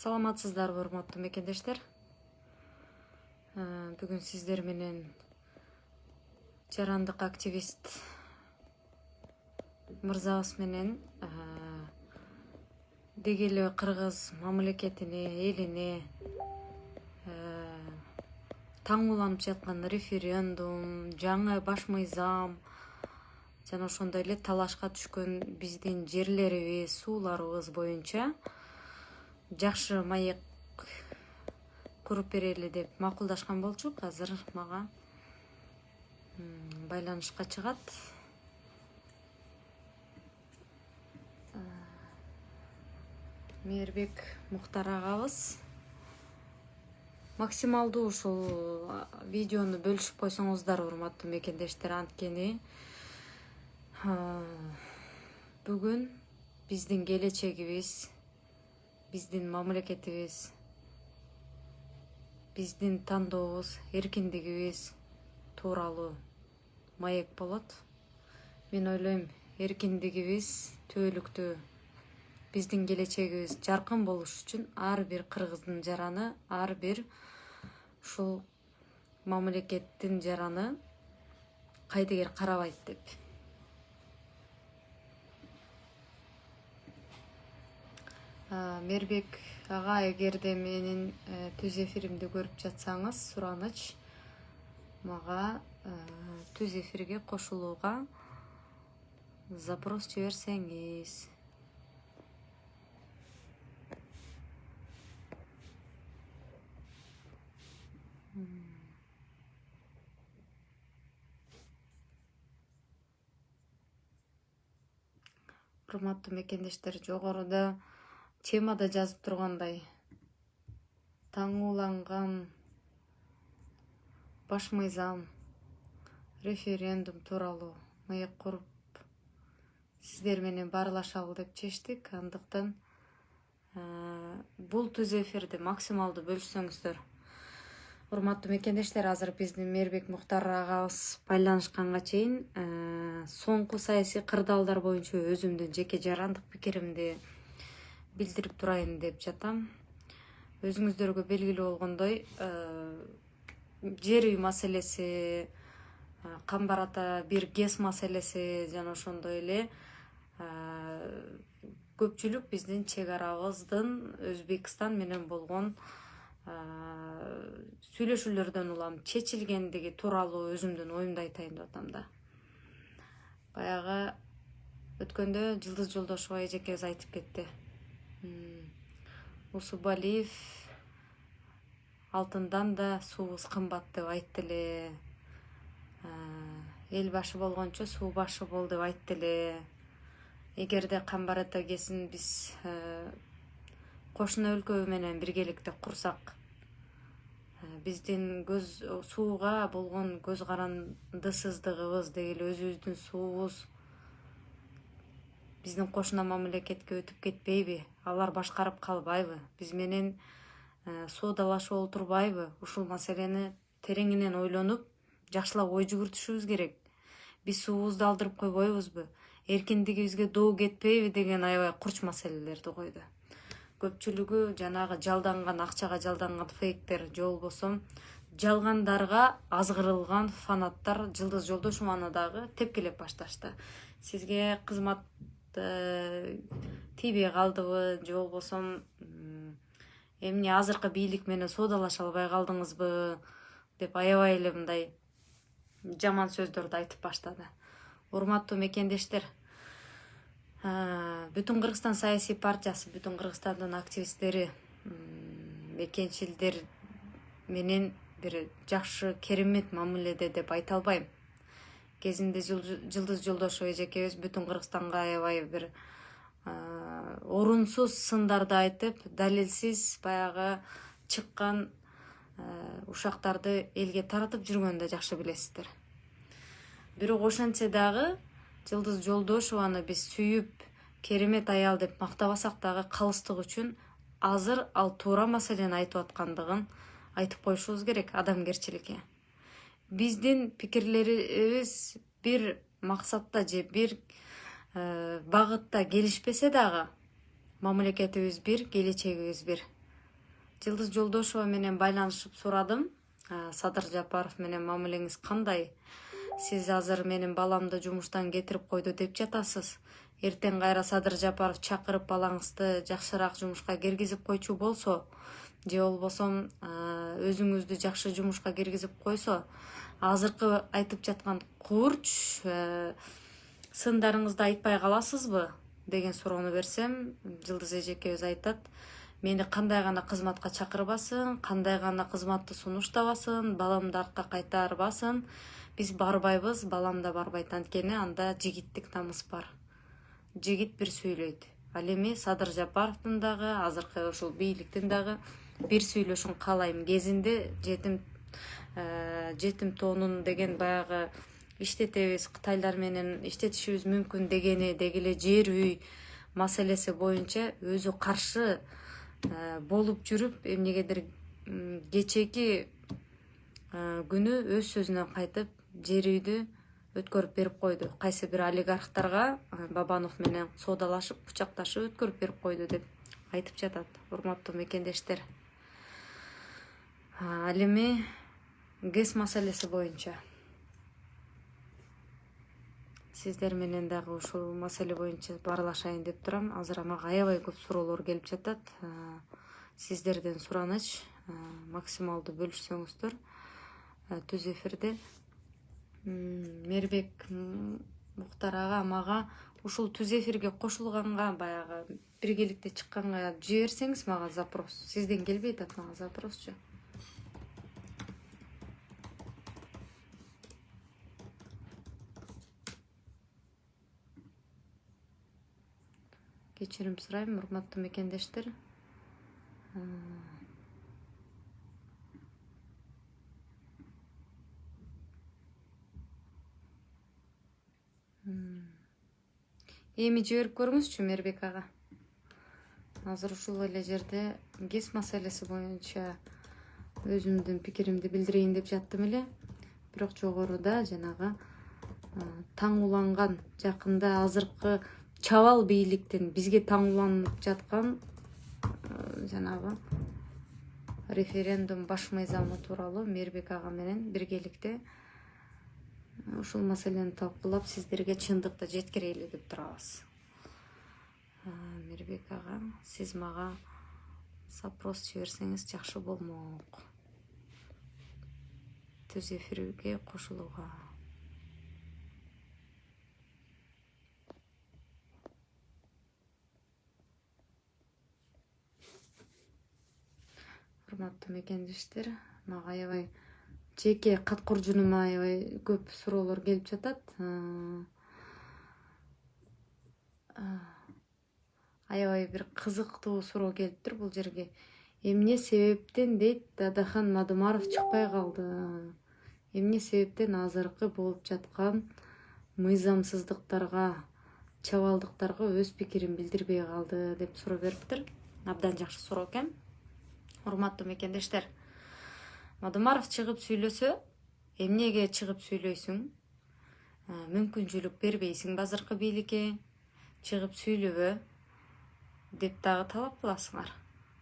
Саламатсыздарбы, урматтуу мекендештер. Бүгүн сиздер менен жарандык активист мырзабыз менен деги эле кыргыз мамлекетине, элине таң уланып жаткан референдум, жаңы баш мыйзам жана ошондой эле талашка түшкөн биздин жерлерибиз, сууларыбыз боюнча жакшы маек куруп берели деп макулдашкан болчук. Азыр мага байланышка чыгат. Мээрбек Муктар агабыз. Максималдуу ушул видеону бөлүшүп койсоңуздар, урматтуу мекендештер, анткени бүгүн биздин келечегибиз, биздин мамлекетибиз, биздин тандообуз, эркиндигибиз тууралуу маек болот. Мен ойлойм, эркиндигибиз түбөлүктүү, биздин келечегибиз жаркын болуш үчүн ар бир кыргыздын жараны, ар бир ушул мамлекеттин жараны кайдыгер карабайт деп. Мээрбек ага, эгерде менин түз эфиримди көрүп жатсаңыз, сураныч мага түз эфирге кошулууга запрос жиберсеңиз. Урматтуу мекендештер, жогоруда темада жазып тургандай, таң уланган баш мыйзам, референдум тууралуу маек куруп сиздер менен баарлашалы деп чечтик. Андыктан бул түз эфирди максималдуу бөлүшсөңүздөр. Урматтуу мекендештер, азыр биздин Мээрбек Муктар агабыз байланышканга чейин соңку саясий кырдаалдар боюнча өзүмдүн жеке жарандык пикиримди билдирип турайын деп жатам. Өзүңүздөргө белгилүү болгондой, жер үй маселеси, Камбар ата бир ГЭС маселеси жана ошондой эле көпчүлүк биздин чек арабыздын Өзбекстан менен болгон сүйлөшүүлөрдөн улам чечилгендиги тууралуу өзүмдүн оюмду айтайын деп атам да. Баягы өткөндө Жылдыз Жолдошова эжекебиз айтып кетти. Усубалиев алтындан да суубуз кымбат деп айтты эле. Эл башы болгончо суу башы бол деп айтты эле. Эгерде Камбар ата ГЭСин биз кошуна өлкө менен биргеликте курсак, биздин сууга болгон көз карандысыздыгыбыз деги эле өзүбүздүн суубуз биздин кошуна мамлекетке өтүп кетпейби? Алар башкарып калбайбы? Биз менен соодалашып олтурбайбы? Ушул маселени тереңинен ойлонуп, жакшылап ой жүгүртүшүбүз керек. Биз суубузду алдырып койбойбузбу? Эркиндигибизге доо кетпейби деген аябай курч маселелерди койду. Көпчүлүгү жанагы жалданган акчага жалданган фейктер же болбосо жалгандарга азгырылган фанаттар Жылдыз Жолдошованы дагы тепкилеп башташты. Сизге кызмат тийбей калдыбы, же болбосо эмне азыркы бийлик менен соодалаша албай калдыңызбы деп аябай эле мындай жаман сөздөрдү айтып баштады. Урматтуу мекендештер, бүтүн Кыргызстан саясий партиясы, бүтүн Кыргызстандын активисттери, мекенчилдер менен бир жакшы, керемет мамиледе деп айта албайм. Кезинде Жылдыз Жолдошова эжекебиз бүтүн Кыргызстанга аябай бир орунсуз сындарды айтып, далилсиз баягы чыккан ушактарды элге таратып жүргөндү жакшы билесиздер. Бирок ошентсе дагы Жылдыз Жолдошованы биз сүйүп, керемет аял деп мактабасак дагы калыстык үчүн азыр ал туура маселени айтып аткандыгын айтып коюшубуз керек, адамгерчиликке. Биздин пикирлерибиз бир максатта же бир багытта келишпесе дагы, мамлекетибиз бир, келечегибиз бир. Жылдыз Жолдошова менен байланышып сурадым. Садыр Жапаров менен мамилеңиз кандай? Сиз азыр менин баламды жумуштан кетирип койду деп жатасыз. Эртең кайра Садыр Жапаров чакырып балаңызды жакшыраак жумушка киргизип койчу болсо, же болбосо өзүңүздү жакшы жумушка киргизип койсо, азыркы айтып жаткан курч сындарыңызды айтпай каласызбы деген суроону берсем, Жылдыз эжекебиз айтат: мени кандай гана кызматка чакырбасын, кандай гана кызматты сунуштабасын, баламды артка кайтарбасын, биз барбайбыз, балам да барбайт, анткени анда жигиттик намыс бар. Жигит бир сүйлөйт. Ал эми Садыр Жапаровдун дагы, азыркы ушул бийликтин дагы бир сүйлөшүн каалайм. Кезинде жетим тоонун деген баягы иштетебиз, Кытайлар менен иштетишибиз мүмкүн дегени, деги эле жер үй маселеси боюнча өзү каршы болуп жүрүп, эмнегедир кечеки күнү өз сөзүнөн кайтып жер үйдү өткөрүп берип койду. Кайсы бир олигархтарга Бабанов менен соодалашып, кучакташып өткөрүп берип койду деп айтып жатат, урматтуу мекендештер. Ал эми ГЭС маселеси боюнча сиздер менен дагы ушул маселе боюнча баарлашайын деп турам. Азыр мага аябай көп суроолор келип жатат. Сиздерден сураныч максималдуу бөлүшсөңүздөр түз эфирде. Мээрбек Муктар ага мага ушул түз эфирге кошулганга, баягы биргеликте чыкканга жиберсеңиз мага запрос. Сизден келбей атат мага запросчу. Кечирим сурайм, урматтуу мекендештер. Эми жиберип көрүңүзчү Мээрбек ага. Азыр ушул эле жерде ГЭС маселеси боюнча өзүмдүн пикиримди билдирейин деп жаттым эле. Бирок жогоруда жанагы таң уланган, жакында азыркы чабал бийликтин бизге таң уланып жаткан жанагы референдум баш мыйзамы тууралуу Мээрбек ага менен биргеликте ушул маселени талкуулап, сиздерге чындыкты жеткирели деп турабыз. Мээрбек ага, сиз мага запрос жиберсеңиз жакшы болмок. Түз эфирге кошулууга. Урматтуу мекендештер, мага аябай жеке кат куржунума аябай көп суроолор келип жатат. Аябай бир кызыктуу суроо келиптир бул жерге. Эмне себептен дейт Дадахан Мадумаров чыкпай калды? Эмне себептен азыркы болуп жаткан мыйзамсыздыктарга, чабалдыктарга өз пикирин билдирбей калды деп суроо бериптир. Абдан жакшы суроо экен. Урматтуу мекендештер, Мадумаров чыгып сүйлөсө, эмнеге чыгып сүйлөйсүң? Мүмкүнчүлүк бербейсиңби азыркы бийликке? Чыгып сүйлөбө деп дагы талап кыласыңар.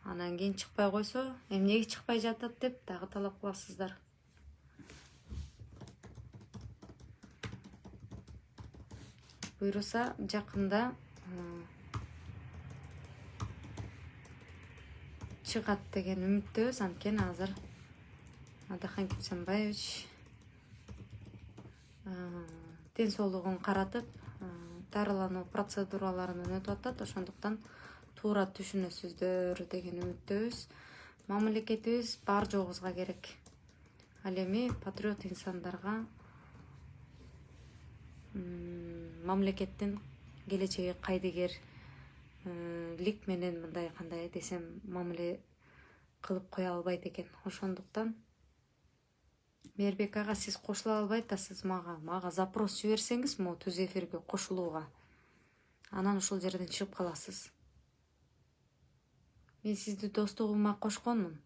Анан кийин чыкпай койсо, эмнеге чыкпай жатат деп дагы талап кыласыздар. Буйруса жакында чыгат деген үмүттөбүз. Анткени азыр Адахан Кюсембаевич ден соолугун каратып, дарылануу процедураларынан өтүп атат. Ошондуктан туура түшүнөсүздөр деген үмүттөбүз. Мамлекетибиз бар жогубузга керек. Ал эми патриот инсандарга мамлекеттин келечеги кайдыгер лик менен мындай кандай десем мамиле кылып кое албайт экен. Ошондуктан Мээрбек ага, сиз кошула албай атасыз мага запрос жиберсеңиз могу түз эфирге кошулууга. Анан ушул жерден чыгып каласыз. Мен сизди достугума кошконмун.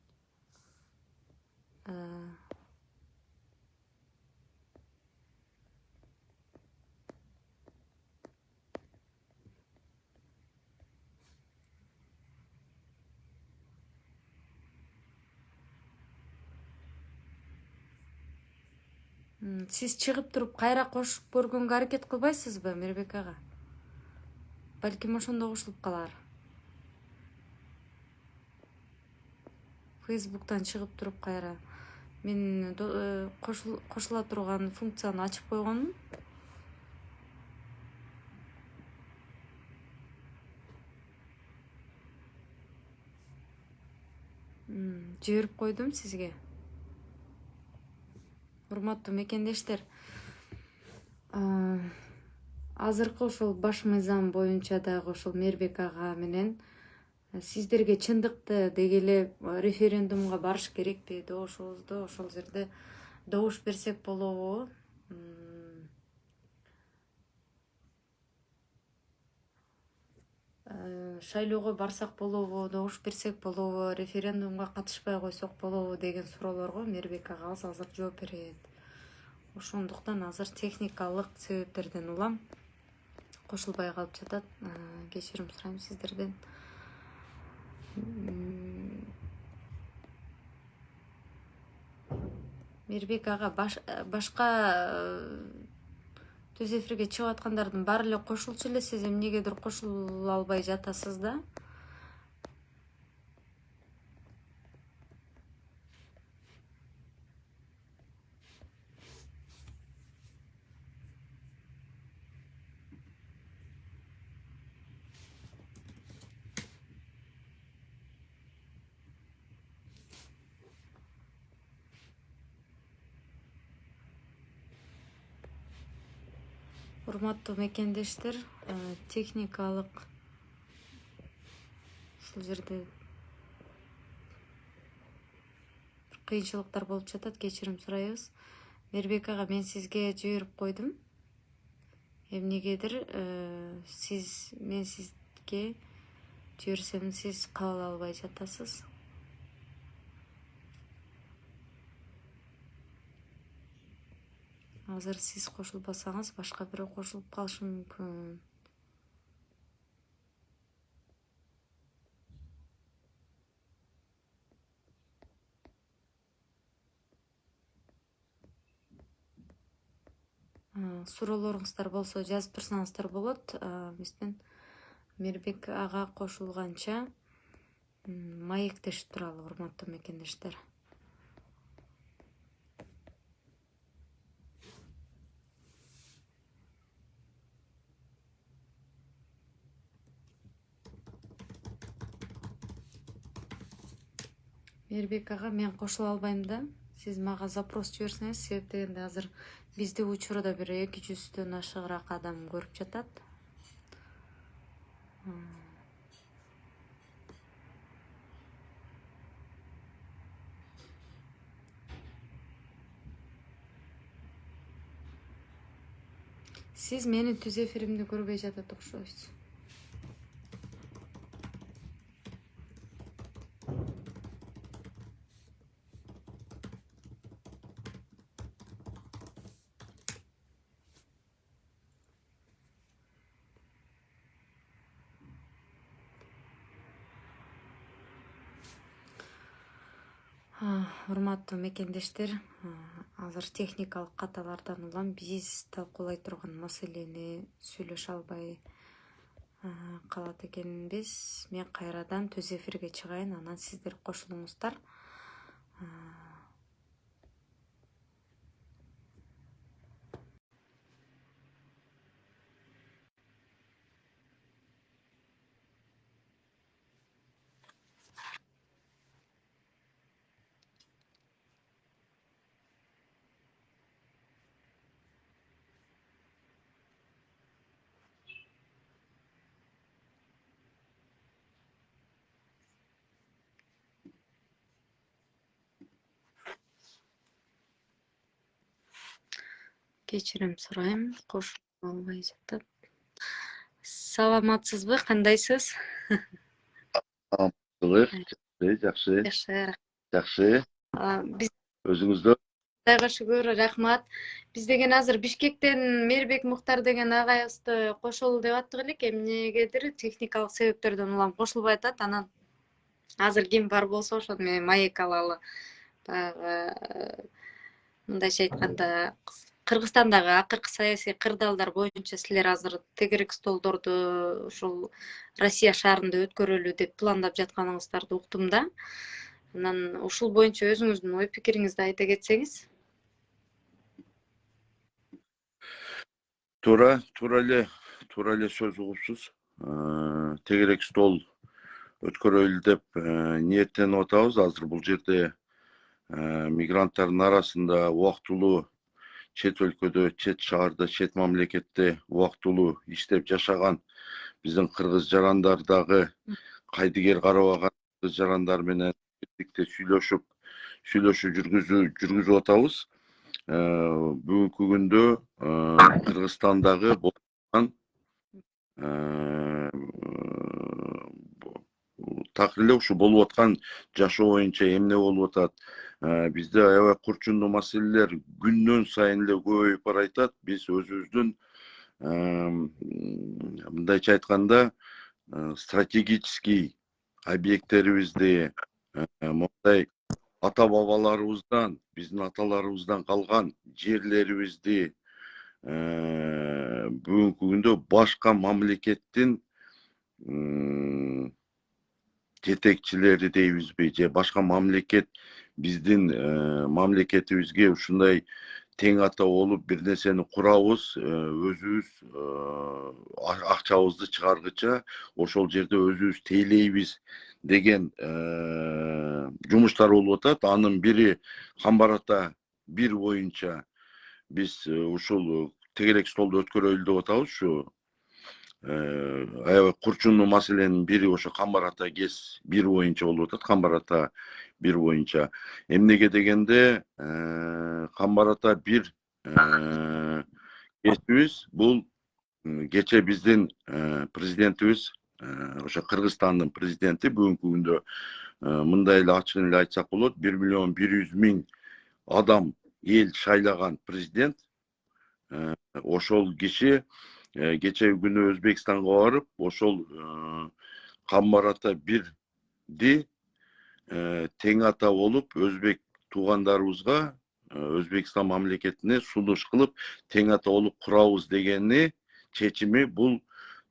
Сиз чыгып туруп кайра кошуп көргөнгө аракет кылбайсызбы, Мирбек ага? Балким ошондо кошулуп калар. Фейсбуктан чыгып туруп кайра. Мен кошула турган функцияны ачып койгонмун. Жиберип койдум сизге. Урматтуу мекендештер, азыркы ошол баш мыйзам боюнча дагы ошол Мээрбек ага менен сиздерге чындыкты деги эле референдумга барыш керекпи, добушубузду ошол жерде добуш берсек болобу? Шайлоого барсак болобу, добуш берсек болобу, референдумга катышпай койсок болобу деген суроолорго Мээрбек агабыз азыр жооп берет. Ошондуктан азыр техникалык себептерден улам кошулбай калып жатат. Кечирим сурайм сиздерден. Мээрбек ага, башка түз эфирге чыгып аткандардын баары эле кошулчу эле, сиз эмнегедир кошула албай жатасыз да. Урматтуу мекендештер, техникалык ушул жерде кыйынчылыктар болуп жатат, кечирим сурайбыз. Мээрбек ага, мен сизге жиберип койдум. Эмнегедир мен сизге жиберсем сиз кабыл албай жатасыз. Азыр сиз кошулбасаңыз башка бирөө кошулуп калышы мүмкүн. Суроолоруңуздар болсо жазып турсаңыздар болот. Бизден Мээрбек ага кошулганча маектешип туралы, урматтуу мекендештер. Мээрбек ага, мен кошула албайм да. Сиз мага запрос жиберсеңиз, себеп дегенде азыр бизди учурда бир 200-дөн ашыгыраак адам көрүп жатат. Сиз менин түз эфиримди көрбөй жатат окшойсуз. Урматтуу мекендештер, азыр техникалык каталардан улам биз талкуулай турган маселени сүйлөшө албай калат экенбиз. Мен кайрадан түз эфирге чыгайын, анан сиздер кошулуңуздар. Кечирим сурайм, кошулуп албай жатат. Саламатсызбы, кандайсыз? Жакшы. Жакшы. Биз Өзүңүздө? Кудайга шүгүр, рахмат. Биз деген азыр Бишкектен Мээрбек Муктар деген агайыбызды кошолу деп аттык элек, эмнегедир техникалык себептерден улам кошулбай атат. Анан азыр ким бар болсо ошону менен маек алалы. Баягы мындайча айтканда Кыргызстандагы акыркы саясий кырдаалдар боюнча силер азыр тегерек столдорду ушул Россия шаарында өткөрөлү деп пландап жатканыңыздарды уктум да. Анан ушул боюнча өзүңүздүн ой пикириңизди айта кетсеңиз. Туура эле сөз угупсуз. Тегерек стол өткөрөлү деп ниеттенип атабыз. Азыр бул жерде мигранттардын арасында убактылуу чет өлкөдө, чет шаарда, чет мамлекетте убактылуу иштеп жашаган биздин кыргыз жарандар дагы кайдыгер карабаган кыргыз жарандар менен биrdikte сүйлөшүү жүргүзүп атабыз. Бүгүнкү күндө Кыргызстандагы такыр эле ушу болуп аткан жашоо боюнча эмне болуп атат? Бизде аябай курчундуу маселелер күндөн сайын эле көбөйүп баратат. Биз өзүбүздүн мындайча айтканда стратегический объекттерибизди мондай ата бабаларыбыздан, биздин аталарыбыздан калган жерлерибизди бүгүнкү күндө башка мамлекеттин жетекчилери дейбизби же башка мамлекет биздин мамлекетибизге ушундай тең ата болуп бир нерсени курабыз, өзүбүз акчабызды чыгаргыча ошол жерде өзүбүз тейлейбиз деген жумуштар болуп атат. Анын бири Камбар ата 1 боюнча биз ушул тегерек столду өткөрөлү деп атабыз. Ушу аябай курчундуу маселенин бири ошо Камбар ата КЕС 1 боюнча болуп атат. Камбар ата 1 боюнча эмнеге дегенде Камбар ата 1 КЕСибиз бул кече биздин президентибиз, ошо Кыргызстандын президенти бүгүнкү күндө мындай эле ачык эле айтсак болот, 1.100.000 адам эл шайлаган президент. Ошол киши кечеги күнү Өзбекстанга барып, ошол Камбар ата 1ди тең ата болуп, өзбек туугандарыбызга Өзбекстан мамлекетине сунуш кылып, тең ата болуп курабыз дегени чечими бул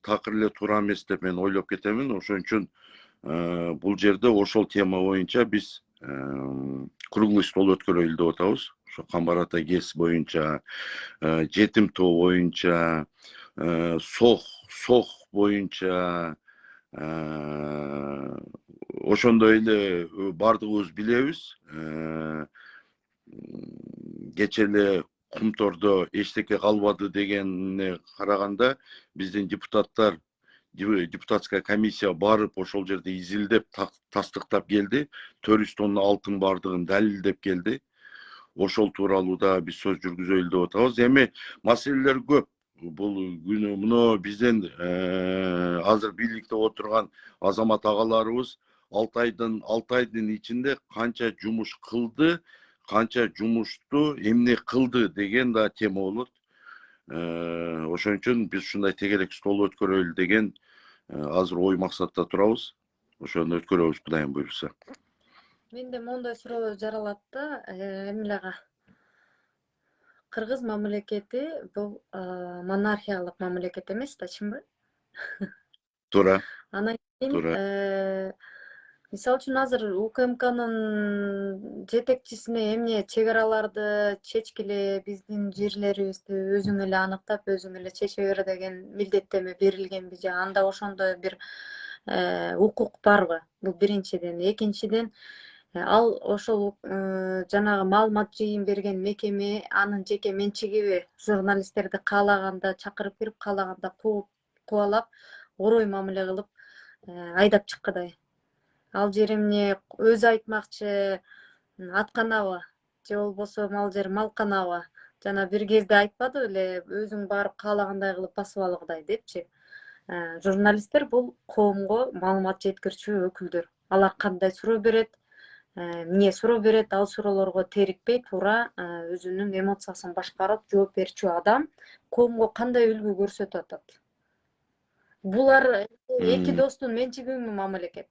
такыр эле туура эмес деп мен ойлоп кетемин. Ошон үчүн бул жерде ошол тема боюнча биз круглый стол өткөрөлү деп атабыз. Ошо Камбар ата КЕС боюнча, жетим тоо боюнча, сох боюнча, ошондой эле бардыгыбыз билебиз. Кече эле Кумтордо эчтеке калбады дегенине караганда биздин депутатская комиссия барып ошол жерде изилдеп тастыктап келди. 400 тонна алтын бардыгын далилдеп келди. Ошол тууралуу да биз сөз жүргүзөлү деп атабыз. Эми маселелер көп. Бул күнү муну биздин азыр бийликте отурган азамат агаларыбыз 6 айдын ичинде канча жумуш кылды, канча жумушту эмне кылды деген да тема болот. Ошон үчүн биз ушундай тегерек стол өткөрөлү деген азыр ой максатта турабыз. Ошону өткөрөбүз Кудайым буйруса. Менде моундай суроо жаралат да, эмилега. Кыргыз мамлекети бул монархиялык мамлекет эмес да, чынбы? Туура. Анан кийин мисалы үчүн азыр УКМКнын жетекчисине эмне чек араларды чечкиле, биздин жерлерибизди өзүң эле аныктап, өзүң эле чече бер деген милдеттеме берилгенби же анда ошондой бир укук барбы? Бул биринчиден. Экинчиден, ал ошол жанагы маалымат жыйын берген мекеме анын жеке менчигиби? Журналисттерди каалаганда чакырып кирип, каалаганда кубалап, орой мамиле кылып айдап чыккыдай. Ал жер эмне өзү айтмакчы атканабы же болбосо ал жер малканабы? Жана бир кезде айтпады беле, өзүң барып каалагандай кылып басып алгыдай депчи. Журналисттер бул коомго маалымат жеткирүүчү өкүлдөр. Алар кандай суроо берет, эмне суроо берет, ал суроолорго терикпей туура өзүнүн эмоциясын башкарып жооп берүүчү адам коомго кандай үлгү көрсөтүп атат? Булар эки достун менчигиби мамлекет?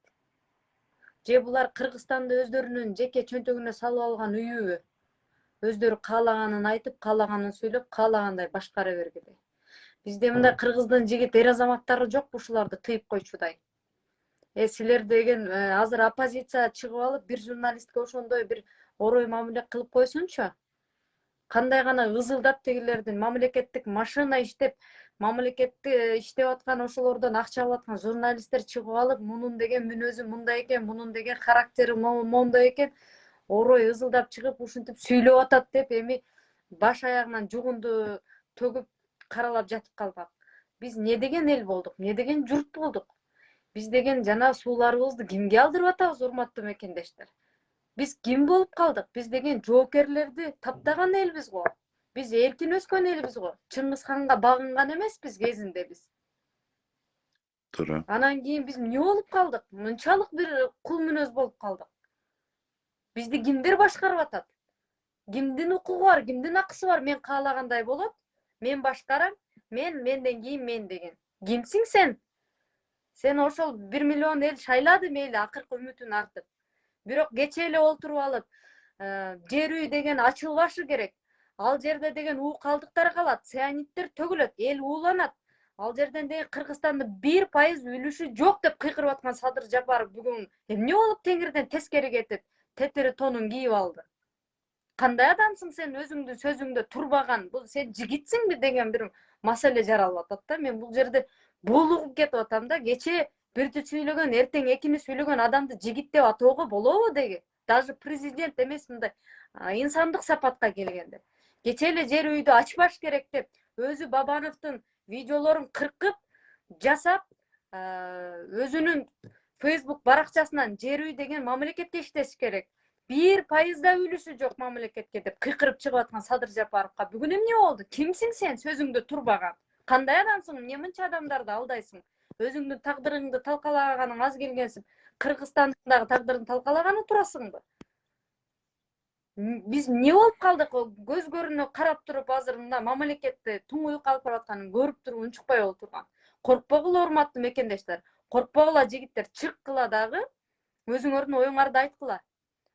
Же булар Кыргызстанды өздөрүнүн жеке чөнтөгүнө салып алган үйүбү? өздөрү каалаганын айтып, каалаганын сүйлөп, каалагандай башкара бергиле. Бизде мындай кыргыздын жигит эр азаматтары жокпу ушуларды тыйып койчудай. Силер деген азыр оппозиция чыгып алып, бир журналистке ошондой бир орой мамиле кылып койсунчу. Кандай гана ызылдап тегилердин мамлекеттик машина иштеп, мамлекетти иштеп аткан ошолордон акча алып аткан журналисттер чыгып алып, мунун деген мүнөзү мындай экен, мунун деген характери моундай экен, орой ызылдап чыгып, ушинтип сүйлөп атат деп эми баш аягынан жугунду төгүп каралап жатып калбак. Биз не деген эл болдук, не деген журт болдук? Биз деген жана сууларыбызды кимге алдырып атабыз, урматтуу мекендештер? Биз ким болуп калдык? Биз деген жоокерлерди таптаган элбиз го. Биз эркин өскөн элбиз го. Чыңгызханга багынган эмеспиз кезинде биз. Туура. Анан кийин биз эмне болуп калдык? Мынчалык бир кул мүнөз болуп калдык. Бизди кимдер башкарып атат? Кимдин укугу бар, кимдин акысы бар? Мен каалагандай болот, мен башкарам, менден кийин мен деген. Кимсиң сен? Сен ошол 1 миллион эл шайлады мейли акыркы үмүтүн артып. Бирок кече эле олтуруп алып, жер үй деген ачылбашы керек. Ал жерде деген уу калдыктар калат, цианиттер төгүлөт, эл ууланат. Ал жерден деген Кыргызстандын 1% үлүшү жок деп кыйкырып аткан Садыр Жапаров бүгүн эмне болуп теңирден тескери кетип, тетири тонун кийип алды? Кандай адамсың сен, өзүңдүн сөзүңдө турбаган? Бул сен жигитсиңби деген бир маселе жаралып атат да. Мен бул жерде булугуп кетип атам да. Кече бирди сүйлөгөн, эртең экини сүйлөгөн адамды жигит деп атоого болобу деги? Даже президент эмес, мындай инсандык сапатка келгенде. Кече эле жер үйдү ачпаш керек деп, өзү Бабановдун видеолорун кыркып, жасап, өзүнүн Facebook баракчасынан жер үй деген мамлекетке иштеш керек. 1% да үлүшү жок мамлекетке деп кыйкырып чыгып аткан Садыр Жапаровго бүгүн эмне болду? Кимсиң сен, сөзүңдө турбаган? Кандай адамсың? Эмне мынча адамдарды алдайсың? Өзүңдүн тагдырыңды талкалаганың аз келгенсиң. Кыргызстандагы тагдырын талкалаганы турасыңбы? Биз эмне болуп калдык? Көз көрүнө карап туруп азыр мына мамлекетти туңуюк алып баратканын көрүп туруп унчукпай отурган. Коркпогула, урматтуу мекендештер. Коркпогула жигиттер, чыккыла дагы өзүңөрдүн оюңарды айткыла.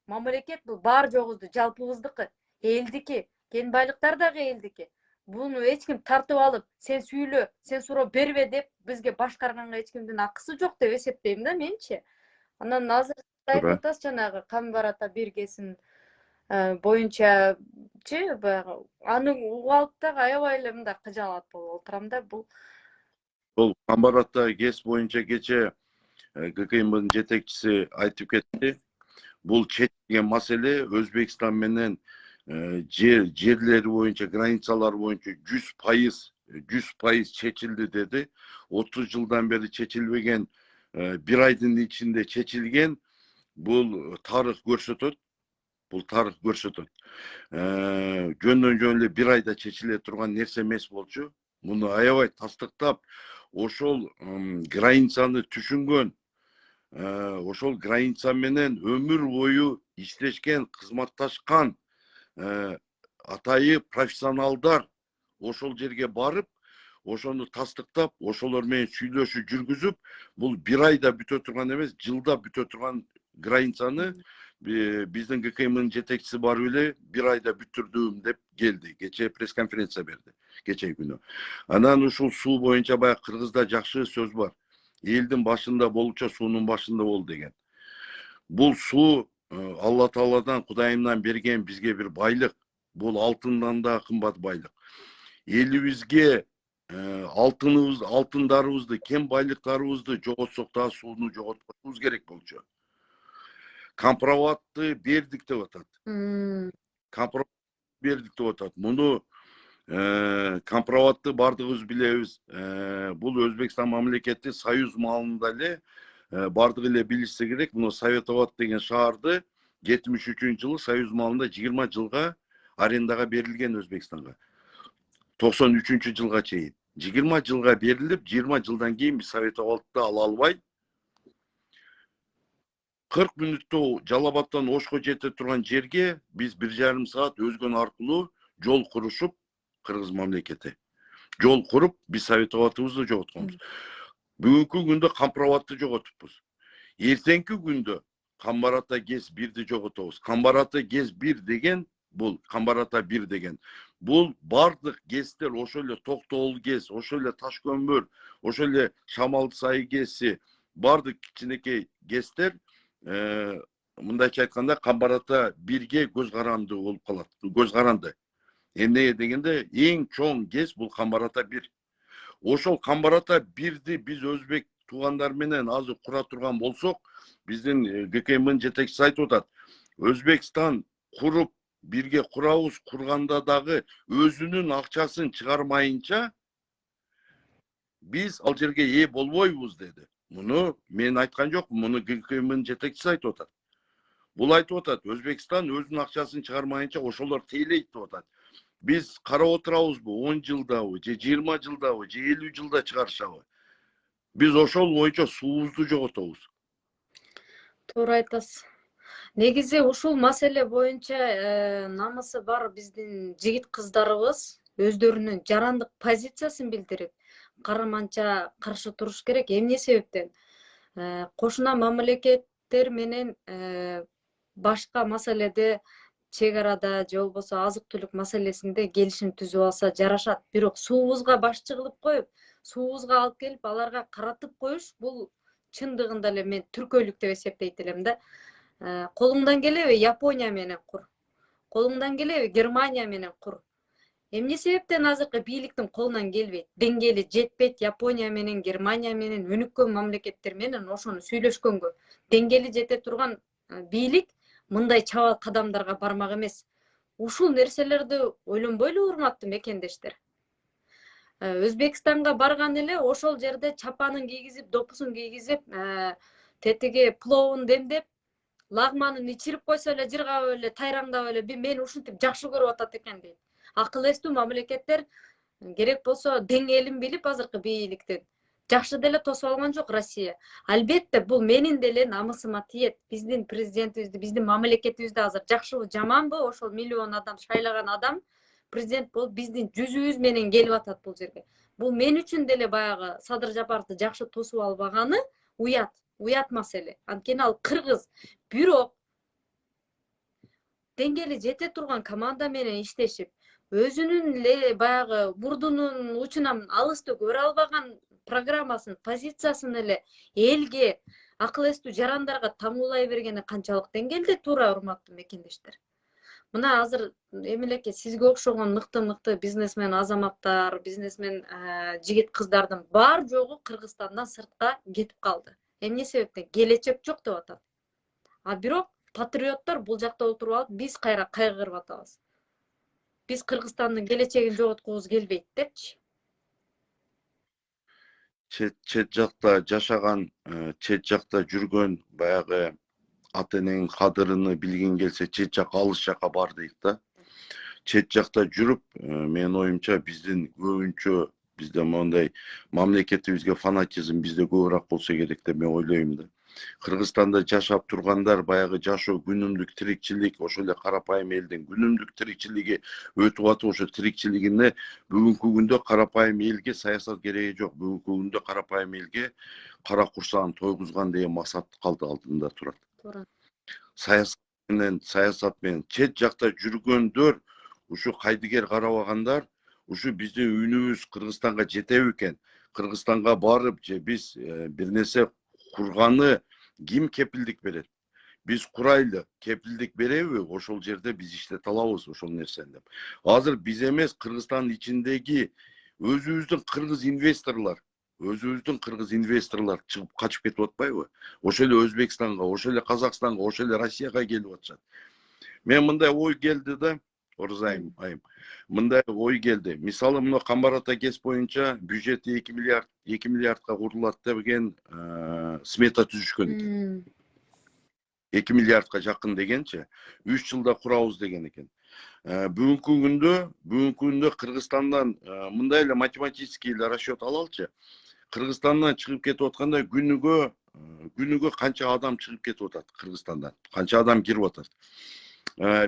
Мамлекет бул бар жогубузду, жалпыбыздыкы, элдики, кен байлыктар дагы элдики. Буну эч ким тартып алып, сен сүйлө, сен суроо бербе деп бизге башкарганга эч кимдин акысы жок деп эсептейм да менчи. Анан азыр айтып атасыз жанагы Камбар-Ата биргесин боюнчачы, баягы аны угуп алып дагы аябай эле мындай кыжаалат болуп отурам да. Бул Камбар-Ата кес боюнча кече ГКМдын жетекчиси айтып кетти. Бул чечилген маселе Өзбекстан менен жерлери боюнча, границалар боюнча 100% чечилди деди. 30 жылдан бери чечилбеген, бир айдын ичинде чечилген. Бул тарых көрсөтөт. Жөндөн эле бир айда чечиле турган нерсе эмес болчу. Муну аябай тастыктап, ошол границаны түшүнгөн, ошол граница менен өмүр бою иштешкен, кызматташкан атайы профессионалдар ошол жерге барып, ошону тастыктап, ошолор менен сүйлөшүү жүргүзүп, бул бир айда бүтө турган эмес, жылда бүтө турган границаны биздин ГКМдын жетекчиси барып эле бир айда бүтүрдүм деп келди. Кече пресс-конференция берди, кече күнү. Анан ушул суу боюнча баягы кыргызда жакшы сөз бар. Элдин башында болчу, суунун башында бол деген. Бул суу Алла Тааладан, Кудайымдан берген бизге бир байлык. Бул алтындан да кымбат байлык. Элибизге алтындарыбызды, кен байлыктарыбызды жоготсок да сууну жоготпошубуз керек болчу. Компроватты бердик деп атат. Компроват бердик деп атат. Муну компроватты бардыгыбыз билебиз. Бул Өзбекстан мамлекети Союз маалында эле бардыгы эле билишсе керек. Муну Советоват деген шаарды 73-жылы Союз маалында 20 жылга арендага берилген Өзбекстанга. 93-жылга чейин 20 жылга берилип, 20 жылдан кийин биз Советоватты ала албай 40 мүнөттө Жалал-Абадтан Ошко жете турган жерге биз 1,5 саат өзгөн аркылуу жол курушуп, Кыргыз мамлекети жол куруп, биз Советоватыбызды жоготконбуз. Бүгүнкү күндө компроватты жоготуппуз. Эртеңки күндө Камбар-Ата ГЭС 1ди жоготобуз. Камбар-Ата ГЭС 1 деген Бул Камбарата 1 деген. Бул бардык ГЭСтер, ошол эле Токтогул ГЭС, ошол эле Ташкөмүр, ошол эле Шамал Сай ГЭСи, бардык кичинекей ГЭСтер мындайча айтканда Камбарата 1ге көз каранды болуп калат. Көз каранды. Эмнеге дегенде эң чоң ГЭС бул Камбарата 1. Ошол Камбарата 1ди биз өзбек туугандар менен азыр кура турган болсок, биздин ГКМнын жетекчиси айтып атат. Өзбекстан куруп бирге курабыз, курганда дагы өзүнүн акчасын чыгармайынча биз ал жерге ээ болбойбуз деди. Муну мен айткан жокмун, муну ГКМнын жетекчиси айтып атат. Бул айтып атат, Өзбекстан өзүнүн акчасын чыгармайынча ошолор тейлейт деп атат. Biz kara oturabızbı 10 жылдабы, же 20 жылдабы, же 50 жылда чыгарышабы. Biz ошол боюнча суубузду жоготобуз. Туура айтасыз. Негизи ушул маселе боюнча намысы бар биздин жигит кыздарыбыз өздөрүнүн жарандык позициясын билдирип, караманча каршы туруш керек. Эмне себептен? Кошуна мамлекеттер менен башка маселеде чек арада же болбосо азык түлүк маселесинде келишим түзүп алса жарашат. Бирок суубузга башчы кылып коюп, суубузга алып келип аларга каратып коюш бул чындыгында эле мен түркөлүк деп эсептейт элем да. Колуңдан келеби Япония менен кур. Колуңдан келеби Германия менен кур. Эмне себептен азыркы бийликтин колунан келбейт? Деңгээли жетпейт Япония менен, Германия менен, өнүккөн мамлекеттер менен ошону сүйлөшкөнгө. Деңгээли жете турган бийлик мындай чабал кадамдарга бармак эмес. Ушул нерселерди ойлонбойлу урматтуу мекендештер. Өзбекстанга барган эле ошол жерде чапанын кийгизип, допусун кийгизип, тетиги пловун демдеп, лагманын ичирип койсо эле, жыргап эле, тайраңдап эле, мен ушинтип жакшы көрүп атат экен дейт. Акыл эстүү мамлекеттер керек болсо деңгээлин билип азыркы бийликтин жакшы деле тосуп алган жок Россия. Албетте бул менин деле намысыма тиет. Биздин президентибизди, биздин мамлекетибизди азыр жакшыбы, жаманбы, ошол миллион адам шайлаган адам президент болуп биздин жүзүбүз менен келип атат бул жерге. Бул мен үчүн деле баягы Садыр Жапаровду жакшы тосуп албаганы уят маселе. Анткени ал кыргыз. Бирок деңгээли жете турган команда менен иштешип, өзүнүн эле баягы мурдунун учунан алысты көрө албаган программасын, позициясын эле элге, акыл эстүү жарандарга тамуулай бергени канчалык деңгээлде туура, урматтуу мекендештер. Мына азыр эмелеке сизге окшогон мыкты бизнесмен азаматтар, бизнесмен жигит кыздардын бар жогу Кыргызстандан сыртка кетип калды. Эмне себептен? Келечек жок деп атат. А бирок патриоттор бул жакта отуруп алып, биз кайра кайгырып атабыз. Биз Кыргызстандын келечегин жоготкубуз келбейт депчи. Чет жакта жашаган, чет жакта жүргөн баягы ата эненин кадырын билген келсе, чет жак алыс жака бар дейт да. Чет жакта жүрүп, менин оюмча биздин көбүнчө бизде мондай мамлекетибизге фанатизм бизде көбүрөөк болсо керек деп мен ойлойм да. Кыргызстанда жашап тургандар баягы жашоо күнүмдүк тирикчилик, ошол эле карапайым элдин күнүмдүк тирикчилиги өтүп атып, ошо тирикчилигине бүгүнкү күндө карапайым элге саясат кереги жок. Бүгүнкү күндө карапайым элге кара курсагын тойгузган деген максат калды алдында турат. Туура. Саясат менен чет жакта жүргөндөр, ушу кайдыгер карабагандар, ушу биздин үнүбүз Кыргызстанга жетеби экен? Кыргызстанга барып же биз бир нерсе курганы ким кепилдик берет? Биз курайлы, кепилдик береби? Ошол жерде биз иштете алабыз ошол нерсени деп. Азыр биз эмес, Кыргызстандын ичиндеги өзүбүздүн кыргыз инвесторлор чыгып качып кетип атпайбы? Ошол эле Өзбекстанга, ошол эле Казакстанга, ошол эле Россияга келип атышат. Мен мындай ой келди да, Орзайым айым. Мындай ой келди. Мисалы, мына Камбарата ГЭС боюнча бюджети 2 миллиардка курулат деген смета түзүшкөн экен. 2 миллиардка жакын дегенчи, 3 жылда курабыз деген экен. Бүгүнкү күндө Кыргызстандан мындай эле математический эле расчет алалычы. Кыргызстандан чыгып кетип атканда күнүгө канча адам чыгып кетип атат Кыргызстандан? Канча адам кирип атат?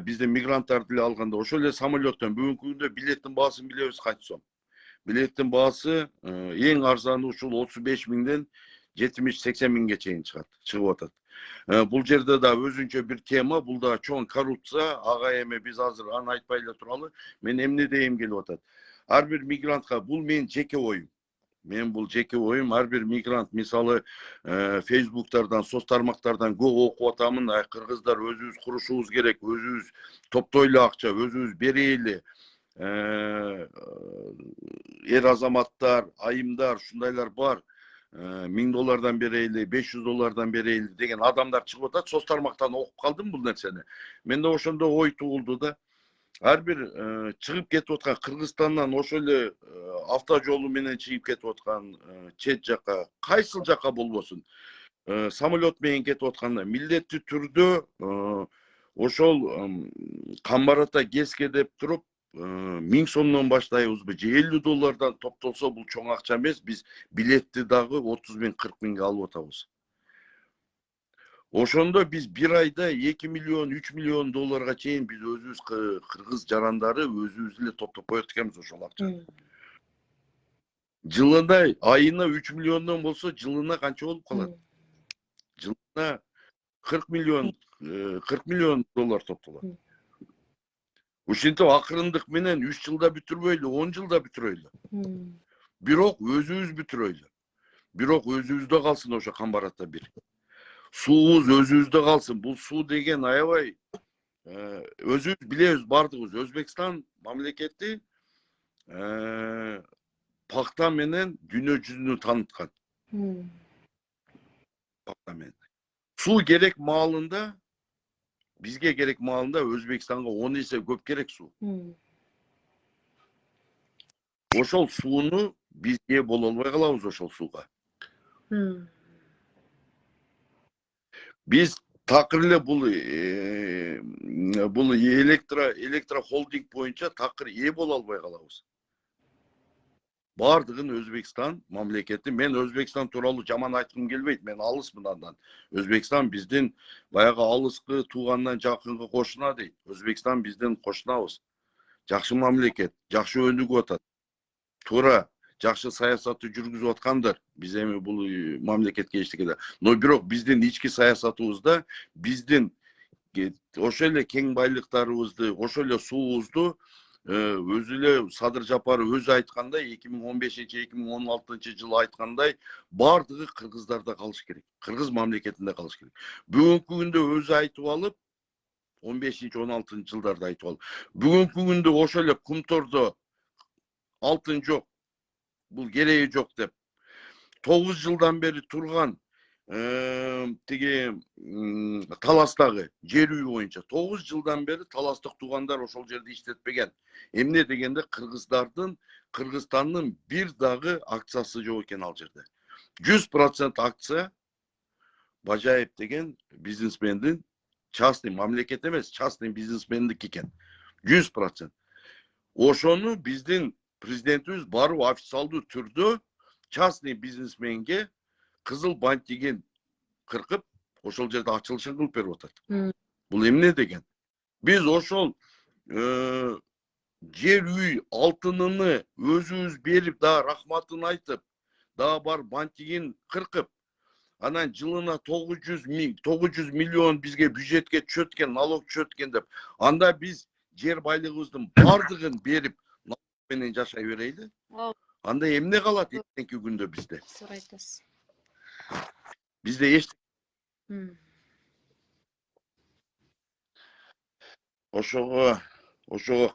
Бизде мигранттарды эле алганда ошол эле самолеттон бүгүнкү күндө билеттин баасын билебиз канча сом. Билеттин баасы эң арзаны ушул 35 миңден 70-80 миңге чейин чыгып атат. Бул жерде да өзүнчө бир тема, бул да чоң коррупция. Ага эми биз азыр аны айтпай эле туралы. Мен эмне дейм келип атат. Ар бир мигрантка, бул менин жеке оюм. Мен бул жеке оюм, ар бир мигрант мисалы Facebook'tardan, соц тармактардан көп окуп атамын. Кыргыздар өзүбүз курушубуз керек, өзүбүз топтойлу акча, өзүбүз берели. Эр азаматтар, айымдар, ушундайлар бар. $1000 берели, $500 берели деген адамдар чыгып атат. Соц тармактан окуп калдым бул нерсени. Менде ошондо ой туулду да. Ар бир чыгып кетип аткан Кыргызстандан ошо эле автожолу менен чыгып кетип аткан чет жака, кайсыл жака болбосун, самолет менен кетип атканда милдеттүү түрдө ошол Камбарата ГЭСке деп туруп 1000 сомдон баштайбызбы же $50 топтолсо бул чоң акча эмес. Биз билетти дагы 30 000, 40 000ге алып атабыз. Ошондо биз бир айда 2 миллион, 3 миллион долларга чейин биз өзүбүз кыргыз жарандары өзүбүз эле топтоп коет экенбиз ошол акчаны. Жылына, айына 3 миллиондон болсо, жылына канча болуп калат? Жылына 40 миллион доллар топтолот. Ушинтип акырындык менен 3 жылда бүтүрбөйлү, 10 жылда бүтүрөйлү. Бирок өзүбүз бүтүрөйлү. Бирок өзүбүздө калсын ошо Камбарата бир. Суубуз өзүбүздө калсын. Бул суу деген аябай өзүбүз билебиз бардыгыбыз. Өзбекстан мамлекети пакта менен дүйнө жүзүнө тааныткан. Пакта менен. Суу керек маалында, бизге керек маалында Өзбекстанга 10 эсе көп керек суу. Ошол сууну бизге боло албай калабыз ошол сууга. Биз такыр эле бул электро холдинг боюнча такыр ээ боло албай калабыз. Бардыгын Өзбекстан мамлекети. Мен Өзбекстан тууралуу жаман айткым келбейт. Мен алысмын андан. Өзбекстан биздин баягы алыскы туугандан жакынга кошуна дейт. Өзбекстан биздин кошунабыз. Жакшы мамлекет, жакшы өнүгүп атат. Туура, жакшы саясатты жүргүзүп аткандар. Биз эми бул мамлекетке эчтеке. Но бирок биздин ички саясатыбызда биздин ошо эле кең байлыктарыбызды, ошо эле суубузду өзү эле Садыр Жапаров өзү айткандай 2015-2016 жылы айткандай бардыгы кыргыздарда калыш керек. Кыргыз мамлекетинде калыш керек. Бүгүнкү күндө өзү айтып алып 15-16 жылдарда айтып алып. Бүгүнкү күндө ошо эле Кумтордо алтын жок, бул кереги жок деп 9 жылдан бери турган тиги Таластагы жер үй боюнча 9 жылдан бери таластык туугандар ошол жерде иштетпеген. Эмне дегенде Кыргызстандын бир дагы акциясы жок экен ал жерде. 100% акция Бажаев деген бизнесмендин, частный, мамлекет эмес, частный бизнесмендик экен. 100%. Ошону биздин президентибиз барып официалдуу түрдө частный бизнесменге кызыл бантигин кыркып, ошол жерде ачылышын кылып берип атат. Бул эмне деген? Биз ошол жер үй алтыныны өзүбүз берип, да рахматын айтып, да бар бантигин кыркып, анан жылына 900 миллион бизге бюджетке түшөт экен, налог түшөт экен деп. Анда биз жер байлыгыбыздын бардыгын берип, налог менен жашай берейли. Анда эмне калат эртеңки күндө бизде? Туура айтасыз. Бизде эч ошого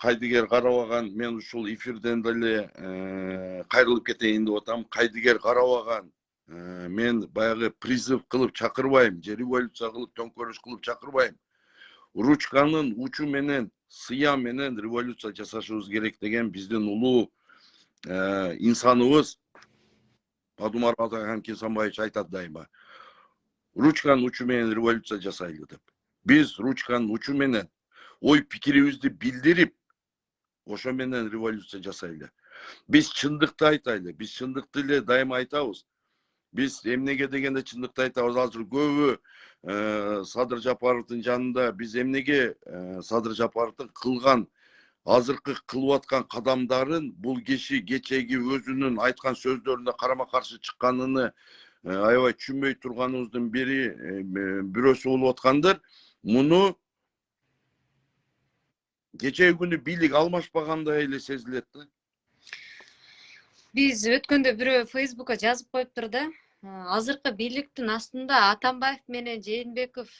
кайдыгер карабаган, мен ушул эфирден деле кайрылып кетейин деп атам. Кайдыгер карабаган, мен баягы призыв кылып чакырбайм, же революция кылып, төңкөрүш кылып чакырбайм. Ручканын учу менен, сыя менен революция жасашыбыз керек деген биздин улуу инсаныбыз Падумар Атакан Кесанбаевич айтат дайыма. Ручканын учу менен революция жасайлы деп. Биз ручканын учу менен ой пикирибизди билдирип, ошо менен революция жасайлы. Биз чындыкты айтайлы. Биз чындыкты эле дайыма айтабыз. Биз эмнеге дегенде чындыкты айтабыз. Азыр көбү Садыр Жапаровдун жанында биз эмнеге Садыр Жапаровдун кылган, азыркы кылып аткан кадамдарын бул киши кечеги өзүнүн айткан сөздөрүнө карама каршы чыкканын аябай түшүнбөй турганыбыздын бирөөсү болуп аткандыр. Муну кечеги күнү бийлик алмашпагандай эле сезилет да. Биз өткөндө бирөө Facebook'a жазып коюптур да. Азыркы бийликтин астында Атамбаев менен Жээнбеков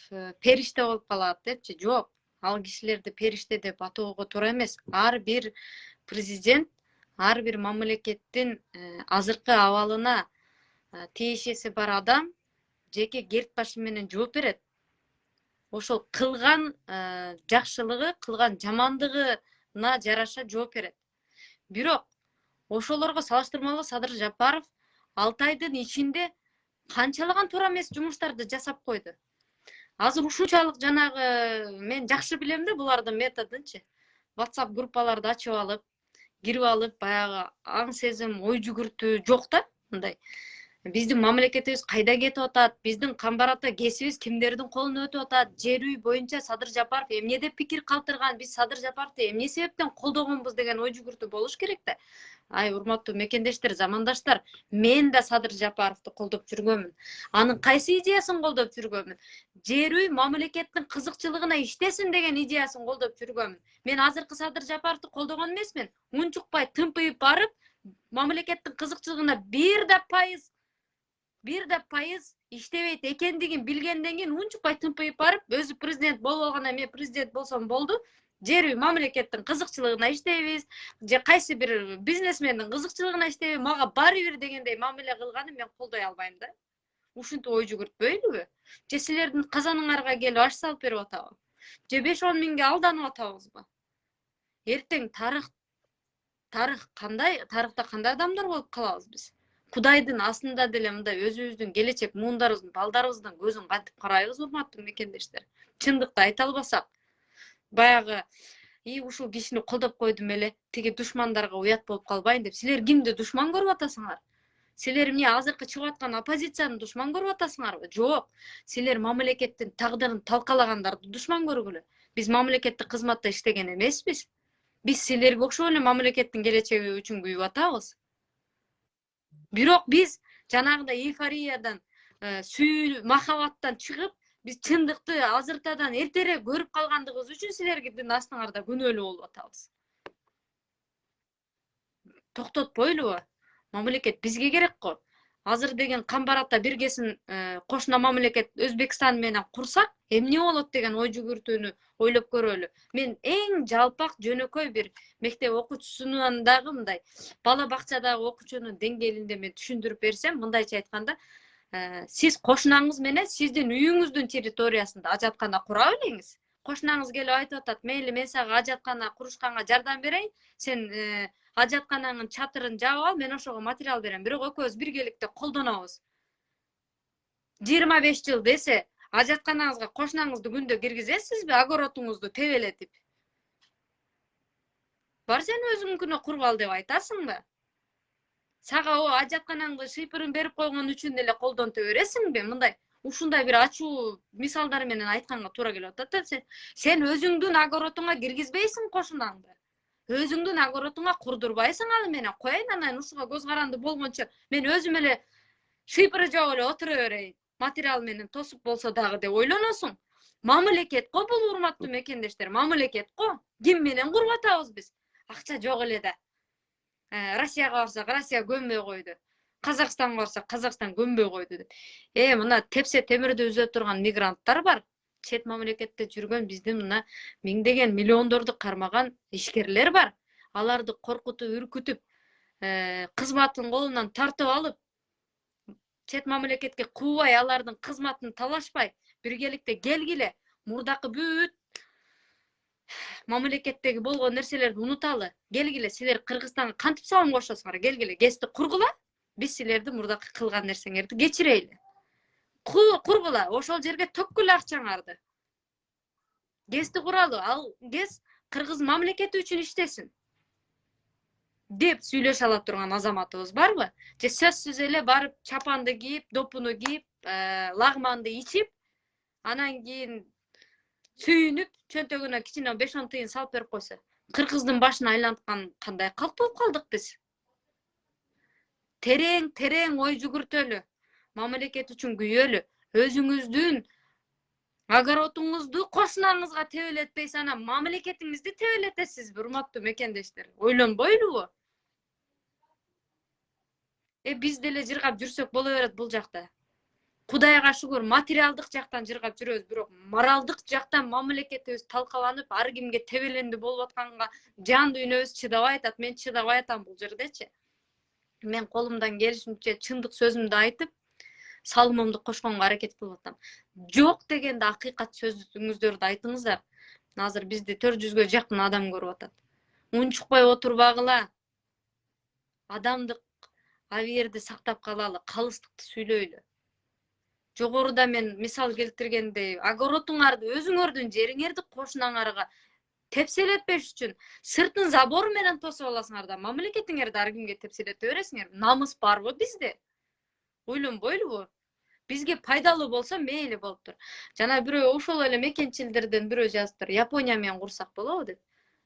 периште болуп калат депчи. Жок, ал кишилерди периште деп атоого туура эмес. Ар бир президент, ар бир мамлекеттин азыркы абалына тиешеси бар адам жеке керт башы менен жооп берет. Ошол кылган жакшылыгы, кылган жамандыгына жараша жооп берет. Бирок ошолорго салыштырмалуу Садыр Жапаров 6 айдын ичинде канчалаган туура эмес жумуштарды жасап койду. Азыр ушунчалык жанагы мен жакшы билем да булардын методунчу. WhatsApp группаларды ачып алып, кирип алып, баягы аң сезим, ой жүгүртүү жок да мындай. Биздин мамлекетибиз кайда кетип атат, биздин камбарата кесибиз кимдердин колуна өтүп атат, жер үй боюнча Садыр Жапаров эмне деп пикир калтырган, биз Садыр Жапаровду эмне себептен колдогонбуз деген ой жүгүртүү болуш керек да. Ай, урматтуу мекендештер, замандаштар, мен да Садыр Жапаровду колдоп жүргөнмүн. Анын кайсы идеясын колдоп жүргөнмүн? Жер үй мамлекеттин кызыкчылыгына иштесин деген идеясын колдоп жүргөнмүн. Мен азыркы Садыр Жапаровду колдогон эмесмин. Унчукпай тымпыйып барып, мамлекеттин кызыкчылыгына бир да пайыз иштебейт экендигин билгенден кийин унчукпай тымпыйып барып, өзү президент болуп алгандан мен президент болсом болду. Жер үй мамлекеттин кызыкчылыгына иштейбиз, же кайсы бир бизнесмендин кызыкчылыгына иштейбиз, мага баары бир дегендей мамиле кылганын мен колдой албайм да. Ушинтип ой жүгүртпөйлүбү? Же силердин казаныңарга келип аш салып берип атабы? Же 5-10 миңге алданып атабызбы? Эртең тарых кандай, тарыхта кандай адамдар болуп калабыз биз? Кудайдын астында деле мындай өзүбүздүн келечек муундарыбыздын, балдарыбыздын көзүн кантип карайбыз, урматтуу мекендештер? Чындыкты айта албасак, баягы ушул кишини колдоп койдум эле, тиги душмандарга уят болуп калбайын деп. Силер кимди душман көрүп атасыңар? Силер эмне азыркы чыгып аткан оппозицияны душман көрүп атасыңарбы? Жок. Силер мамлекеттин тагдырын талкалагандарды душман көргүлө. Биз мамлекеттик кызматта иштеген эмеспиз. Биз силерге окшоп эле мамлекеттин келечеги үчүн күйүп атабыз. Бирок биз жанагындай эйфориядан, сүйүү, махабаттан чыгып, биз чындыкты азыртадан эртерээк көрүп калгандыгыбыз үчүн силердин астыңарда күнөөлүү болуп атабыз. Токтотпойлубу? Мамлекет бизге керек го. Азыр деген камбарата биргесин кошуна мамлекет Өзбекстан менен курсак, эмне болот деген ой жүгүртүүнү ойлоп көрөлү. Мен эң жалпак жөнөкөй бир мектеп окуучусунан дагы мындай, бала бакчадагы окуучунун деңгээлинде мен түшүндүрүп берсем, мындайча айтканда, сиз кошунаңыз менен сиздин үйүңүздүн территориясында ажаткана кура билеңиз. Кошунаңыз келип айтып атат, мейли мен сага ажаткана курушканга жардам берейин, сен ажатканаңдын чатырын жаап ал, мен ошого материал берем. Бирок экөөбүз биргеликте колдонобуз. 25 жыл десе, ажатканаңызга кошунаңызды күндө киргизесизби, огородуңузду тебелетип? Бар сен өзүңкүнө кургал деп айтасыңбы? Сага о ажатканаңды шыйпырын берип койгон үчүн эле колдонто бересиңби? Мындай ушундай бир ачуу мисалдар менен айтканга туура келип атат. Сен өзүңдүн огородуңа киргизбейсиң кошунаңды. Өзүңдүн огородуңа курдурбайсың аны менен. Коеюн анан ушуга көз каранды болгончо мен өзүм эле шыйпыры жаап эле отура берейин. Материал менен тосуп болсо дагы деп ойлоносуң. Мамлекет го бул, урматтуу мекендештер, мамлекет го. Ким менен куруп атабыз биз? Акча жок эле да. Россияга барсак, Россия көнбөй койду. Казакстанга барсак, Казакстан көнбөй койду деп. Мына тепсе темирди үзө турган мигранттар бар. Чет мамлекетте жүргөн биздин мына миңдеген миллиондорду кармаган ишкерлер бар. Аларды коркутуп, үркүтүп, кызматын колунан тартып алып, чет мамлекетке куубай, алардын кызматын талашпай, биргеликте келгиле, мурдакы бүт мамлекеттеги болгон нерселерди унуталы. Келгиле, силер Кыргызстанга кантип салым кошосуңар? Келгиле, ГЭСти кургула. Биз силерди мурдакы кылган нерсеңерди кечирейли. Кургула, ошол жерге төккүлө акчаңарды. ГЭСти куралы, ал ГЭС Кыргыз мамлекети үчүн иштесин деп сүйлөшө ала турган азаматыбыз барбы? Же сөзсүз эле барып чапанды кийип, допуну кийип, лагманды ичип, анан кийин сүйүнүп, чөнтөгүнө кичине 5-10 тыйын салып берип койсо, Кыргыздын башына айланткан кандай калп болуп калдык биз? Терең ой жүгүртөлү. мамлекет үчүн күйөлү. Өзүңүздүн огородуңузду кошунаңызга тебелетпей анан мамлекетиңизди тебелетесизби, урматтуу мекендештер? Ойлонбойлубу? Биз деле жыргап жүрсөк боло берет бул жакта. Кудайга шүгүр, материалдык жактан жыргап жүрөбүз, бирок моралдык жактан мамлекетибиз талкаланып, ар кимге тебеленди болуп атканга жан дүйнөбүз чыдабай атат. Мен чыдабай атам бул жердечи. Мен колумдан келишинче чындык сөзүмдү айтып, салымымды кошконго аракет кылып атам. Жок дегенде акыйкат сөзүңүздөрдү айтыңыздар. Азыр бизди 400гө жакын адам көрүп атат. Унчукпай отурбагыла. Адамдык абийерди сактап калалы, калыстыкты сүйлөйлү. Жогоруда мен мисал келтиргендей, огородуңарды, өзүңөрдүн жериңерди кошунаңарга тепселетпеш үчүн сыртын забор менен тосуп аласыңар да, мамлекетиңерди ар кимге тепселете бересиңер. Намыс барбы бизде? Ойлонбойлубу? Бизге пайдалуу болсо мейли болуптур. Жана бирөө ошол эле мекенчилдерден бирөө жазыптыр. Япония менен курсак болобу деп.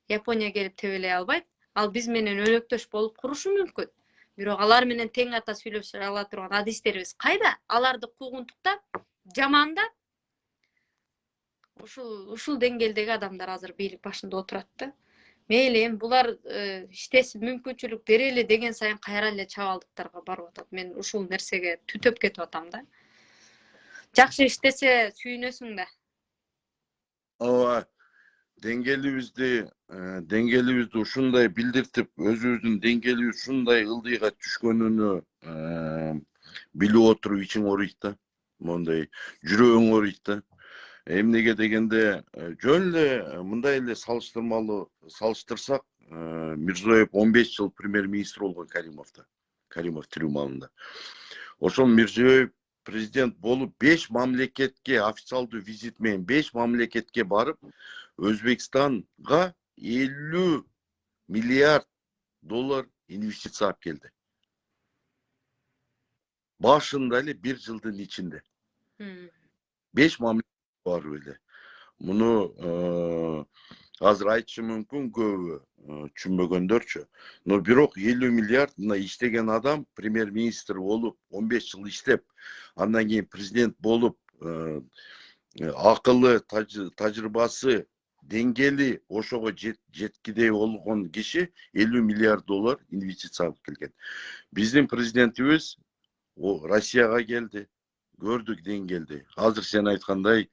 Япония келип тебелей албайт. Ал биз менен өнөктөш болуп курушу мүмкүн. Бирок алар менен тең ата сүйлөшө ала турган адистерибиз кайда? Аларды куугунтуктап, жамандап, ушул деңгээлдеги адамдар азыр бийлик башында отурат да. Мейли, эми булар иштесин, мүмкүнчүлүк берели деген сайын кайра эле чабалдыктарга барып атат. Мен ушул нерсеге түтөп кетип атам да. Жакшы иштесе сүйүнөсүң да. Ооба, деңгээлибизди ушундай билдиртип, өзүбүздүн деңгээлибиз ушундай ылдыйга түшкөнүнү билип отуруп ичиң ооруйт да. Мондай жүрөгүң ооруйт да. Эмнеге дегенде, жөн эле мындай эле салыштырсак, Мирзиёев 15 жыл премьер-министр болгон Каримов трибуналында. Ошол Мирзиёев президент болуп 5 мамлекетке официалдуу визит менен 5 мамлекетке барып, Өзбекстанга 50 миллиард доллар инвестиция алып келди. Башында эле 1 жылдын ичинде. 5 мамлекет барып эле. Муну азыр айтышы мүмкүн көбү түшүнбөгөндөрчү. Но бирок 50 миллиард мына иштеген адам премьер-министр болуп 15 жыл иштеп, андан кийин президент болуп, акылы, тажрыйбасы, деңгээли ошого жеткидей болгон киши 50 миллиард доллар инвестиция алып келген. Биздин президентибиз Россияга келди, көрдүк деңгээлди. Азыр сен айткандай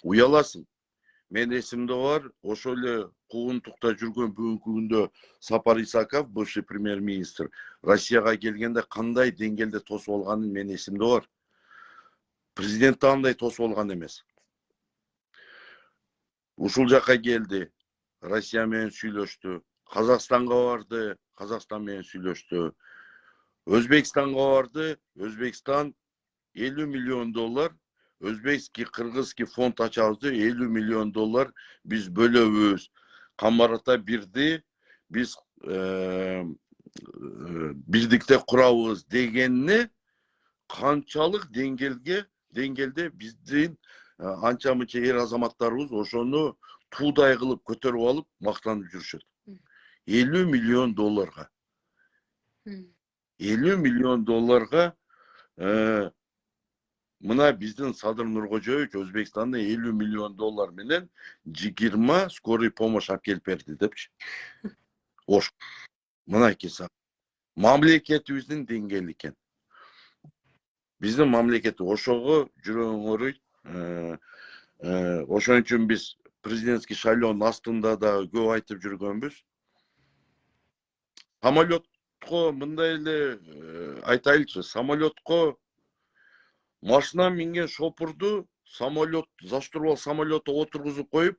уяласың. Мен эсимде бар, ошол эле куугунтукта жүргөн бүгүнкү күндө Сапар Исаков, бывший премьер-министр, Россияга келгенде кандай деңгээлде тосуп алганын мен эсимде бар. Президент да андай тосуп алган эмес. Ушул жака келди, Россия менен сүйлөштү. Казакстанга барды, Казакстан менен сүйлөштү. Өзбекстанга барды, Өзбекстан 50 миллион доллар, Өзбекский, кыргызский фонд ачабыз деп 50 миллион доллар биз бөлөбүз. Камарата бирди, биз бирдикте курабыз дегенни канчалык деңгээлде биздин анча мынча эр азаматтарыбыз ошону туудай кылып көтөрүп алып мактанып жүрүшөт. 50 миллион долларга. 50 миллион долларга мына биздин Садыр Нуркожоевич Өзбекстандан 50 миллион доллар менен 20 скорый помощь алып келип берди депчи. Ош. Мына кеса. Мамлекетибиздин деңгээли экен. Биздин мамлекет ошого жүрөгүң ооруйт. Ошон үчүн биз президентский шайлоонун астында да көп айтып жүргөнбүз. Самолетко мындай эле айтайлычы, самолетко машина минген шопурду за штурвал самолетто отургузуп коюп,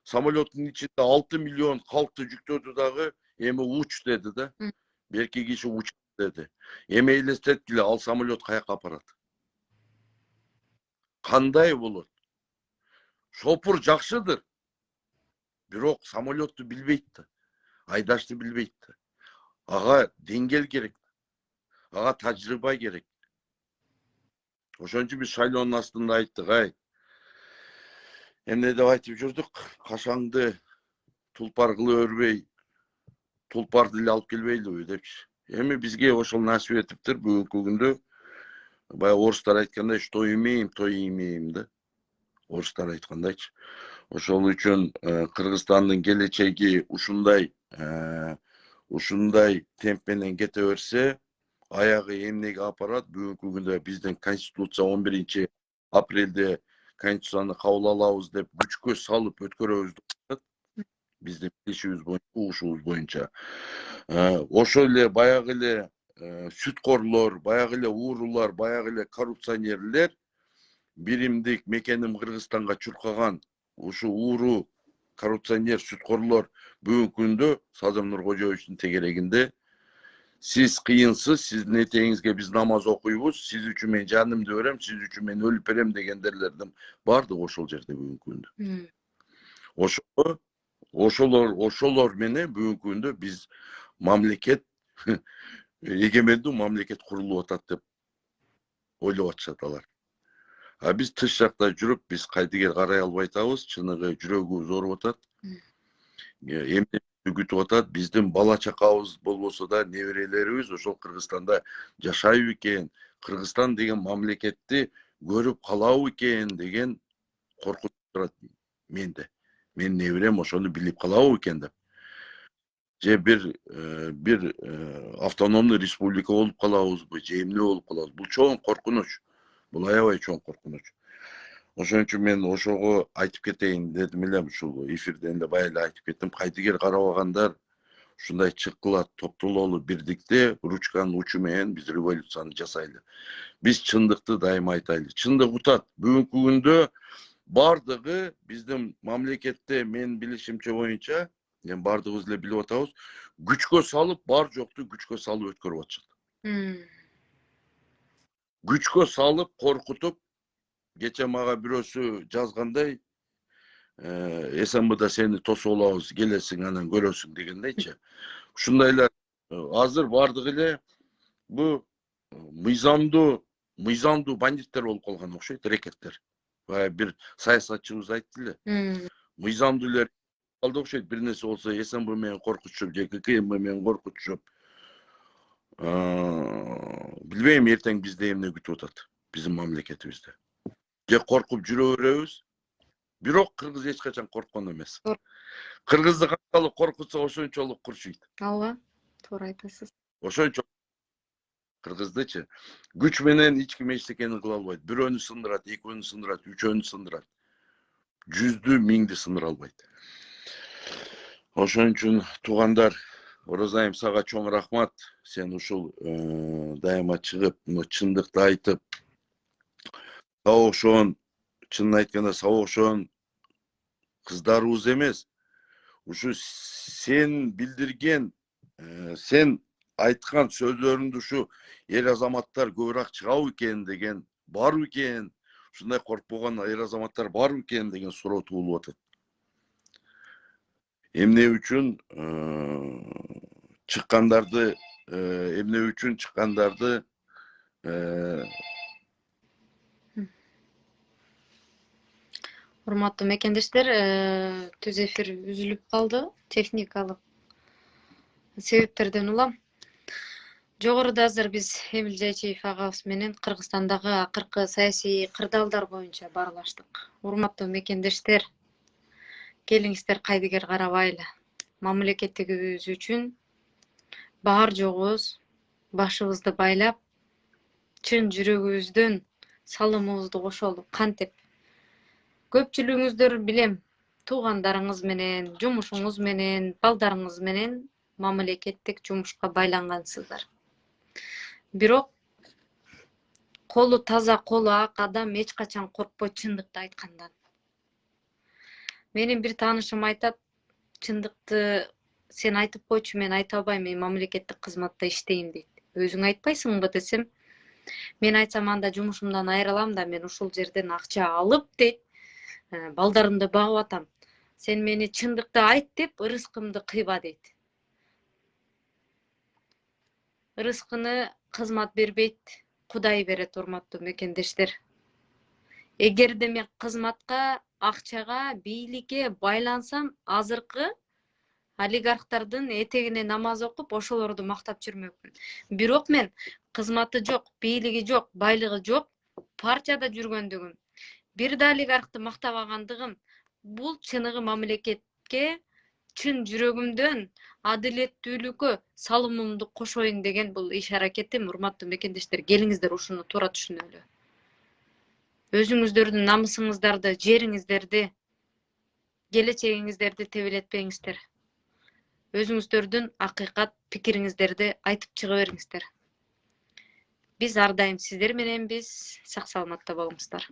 самолеттун ичинде 6 миллион калкты жүктөдү дагы, эми уч деди да. Берки киши уч деди. Эми элестеткиле, ал самолет каяка апарат? Кандай болот? Шопур жакшыдыр. Бирок самолетту билбейт да. Айдашты билбейт да. Ага деңгел керек. Ага тажрыйба керек. Ошон үчүн биз шайлоонун астында айттык, эмне деп айтып жүрдүк? Кашаңды тулпар кылып өрбөй, тулпарды эле алып келбейлиби депчи. Эми бизге ошол насип этиптир бүгүнкү күндө Баягы орустар айткандай, что имеем, то и имеем да. Орустар айткандайчы. Ошол үчүн Кыргызстандын келечеги ушундай темп менен кете берсе, аягы эмнеге апарат? Бүгүнкү күндө биздин Конституция 11-апрелде Конституцияны кабыл алабыз деп күчкө салып өткөрөбүз деп атат. Биздин билишибиз боюнча, угушубуз боюнча. Ошол эле баягы эле сүткорлор, баягы эле уурулар, баягы эле коррупционерлер биримдик мекеним Кыргызстанга чуркаган ушу ууру коррупционер сүткорлор бүгүнкү күндө Садыр Нуркожоевичтин тегерегинде сиз кыйынсыз, сиздин этегиңизге биз намаз окуйбуз, сиз үчүн мен жанымды берем, сиз үчүн мен өлүп берем дегендерлердин баардыгы ошол жерде бүгүнкү күндө. Ошолор менен бүгүнкү күндө биз мамлекет эгемендүү мамлекет курулуп атат деп ойлоп атышат алар. А биз тыш жакта жүрүп, биз кайдыгер карай албай атабыз, чыныгы жүрөгүбүз ооруп атат. Эмне күтүп атат, биздин бала чакабыз болбосо да неберелерибиз ошол Кыргызстанда жашайбы экен, Кыргызстан деген мамлекетти көрүп калабы экен деген коркунуч турат менде. Менин неберем ошону билип калабы экен деп. Же бир автономный республика болуп калабызбы, же эмне болуп калабыз? Бул чоң коркунуч. Бул аябай чоң коркунуч. Ошон үчүн мен ошого айтып кетейин дедим элем, ушул эфирде эле бая эле айтып кеттим. Кайдыгер карабагандар ушундай чыккыла топтололу бирдикте ручканын учу менен биз революцияны жасайлы. Биз чындыкты дайыма айтайлы. Чындык утат. Бүгүнкү күндө бардыгы биздин мамлекетте мен билишимче боюнча, бардыгыбыз эле билип атабыз, күчкө салып, бар жокту күчкө салып өткөрүп атышат. Күчкө салып, коркутуп, кече мага бирөөсү жазгандай, СМБда сени тосуп алабыз, келесиң анан көрөсүң дегендейчи. Ушундайлар азыр бардыгы эле бу мыйзамдуу бандиттер болуп калган окшойт, рекеттер. Бир саясатчыбыз айтты эле. Мыйзамдуулар калды окшойт, бир нерсе болсо СМБ менен коркутушуп, же ККМ менен коркутушуп. Билбейм эртең бизде эмне күтүп атат, биздин мамлекетибизде. Же коркуп жүрө беребиз. Бирок кыргыз эч качан корккон эмес. Кыргызды канчалык коркутса ошончолук курчуйт. Ооба, туура айтасыз. Ошончо кыргыздычы күч менен эч ким эчтекени кыла албайт. Бирөөнү сындырат, экөөнү сындырат, үчөөнү сындырат. Жүздү, миңди сындыра албайт. Ошон үчүн туугандар, Оразайым сага чоң рахмат. Сен ушул дайыма чыгып, чындыкты айтып, сабокшон, чынын айтканда сабокшон кыздарыбыз эмес. Ушу сен билдирген, сен айткан сөздөрүңдү ушу эр азаматтар көбүрөөк чыгабы экен деген, барбы экен, ушундай коркпогон эр азаматтар барбы экен деген суроо туулуп атат. Эмне үчүн чыккандарды Урматтуу мекендештер, түз эфир үзүлүп калды техникалык себептерден улам. Жогоруда азыр биз Эмил Жайчиев агабыз менен Кыргызстандагы акыркы саясий кырдаалдар боюнча баарлаштык. Урматтуу мекендештер, келиңиздер кайдыгер карабайлы. Мамлекеттигибиз үчүн бар жогубуз башыбызды байлап, чын жүрөгүбүздөн салымыбызды кошолу. Кантип? Көпчүлүгүңүздөр билем, туугандарыңыз менен, жумушуңуз менен, балдарыңыз менен мамлекеттик жумушка байлангансыздар. Бирок колу таза, колу ак адам эч качан коркпойт чындыкты айткандан. Менин бир таанышым айтат, чындыкты сен айтып койчу, мен айта албайм, мен мамлекеттик кызматта иштейм дейт. Өзүң айтпайсыңбы десем, мен айтсам анда жумушумдан айрылам да, мен ушул жерден акча алып дейт, балдарымды багып атам. Сен мени чындыкты айт деп, ырыскымды кыйба дейт. Ырыскыны кызмат бербейт, Кудай берет, урматтуу мекендештер. Эгерде мен кызматка, акчага, бийликке байлансам, азыркы олигархтардын этегине намаз окуп ошолорду мактап жүрмөкмүн. Бирок мен кызматы жок, бийлиги жок, байлыгы жок партияда жүргөндүгүм, бир да олигархты мактабагандыгым, бул чыныгы мамлекетке чын жүрөгүмдөн адилеттүүлүккө салымымды кошоюн деген бул иш аракетим. Урматтуу мекендештер, келиңиздер ушуну туура түшүнөлү. Өзүңүздөрдүн намысыңыздарды, жериңиздерди, келечегиңиздерди тебелетпеңиздер. Өзүңүздөрдүн акыйкат пикириңиздерди айтып чыга бериңиздер. Биз ар дайым сиздер мененбиз. Сак саламатта болуңуздар.